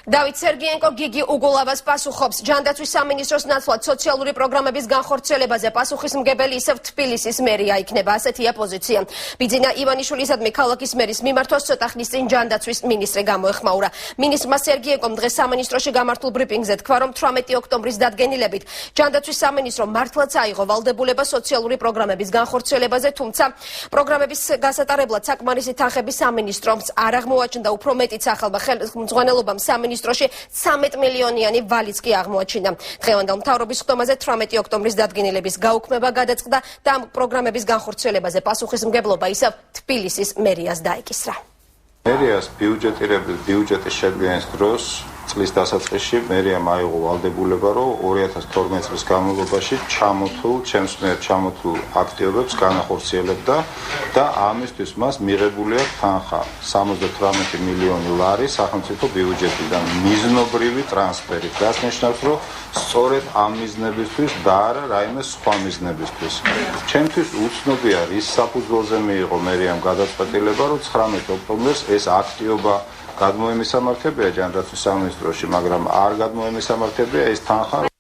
დავით სერგიენკო გიგი უგულავას პასუხობს ჯანდაცვის სამინისტროს ნაცვლად სოციალური პროგრამების განხორციელებაზე პასუხისმგებელი ისევ თბილისის მერია იქნება, ასეთია პოზიცია. ბიძინა ივანიშვილისადმი ქალაქის მერის მიმართვას ცოტა ხნის წინ ჯანდაცვის მინისტრი გამოეხმაურა. მინისტრმა სერგიენკომ დღეს სამინისტროში გამართულ ბრიფინგზე თქვა, რომ 18 ოქტომბრის დადგენილებით ჯანდაცვის სამინისტრო მართლაც აიღო ვალდებულება სოციალური პროგრამების განხორციელებაზე, თუმცა პროგრამების გასატარებლად საკმარისი თანხები სამინისტრომს არ აღმოაჩნდა, უფრო მეტიც ახალმა ხელმძღვანელობამ სამინისტროში 13 მილიონიანი ვალიც კი აღმოაჩინა. დღევანდელ მთავრობის ხდომაზე 18 ოქტომბრის დადგენილების გაუქმება გადაწყდა და ამ პროგრამების განხორციელებაზე პასუხისმგებლობა ისევ თბილისის მერიას დაეკისრა. მერიას ბიუჯეტის შედგენის დროს წლის დასაწყისში მერიამ აიღო ვალდებულება, რომ 2012 წლის განმავლობაში ჩამოთულ აქტივობებს განახორციელებდა და ამისთვის მას მიღებული აქვს თანხა 78 მილიონი ლარი სახელმწიფო ბიუჯეტიდან მიზნობრივი ტრანსფერით. რაც ნიშნავს, რომ სწორედ ამ მიზნებისთვის და არა რაიმე სხვა მიზნებისთვის. ჩემთვის უცნობია, რის საფუძველზე მიიღო მერიამ გადაწყვეტილება, რომ 19 ოქტომბერს ეს აქტივობა გადმოემისამართებია ჯანდაცვის სამინისტროში, მაგრამ არ გადმოემისამართებია ეს თანხა.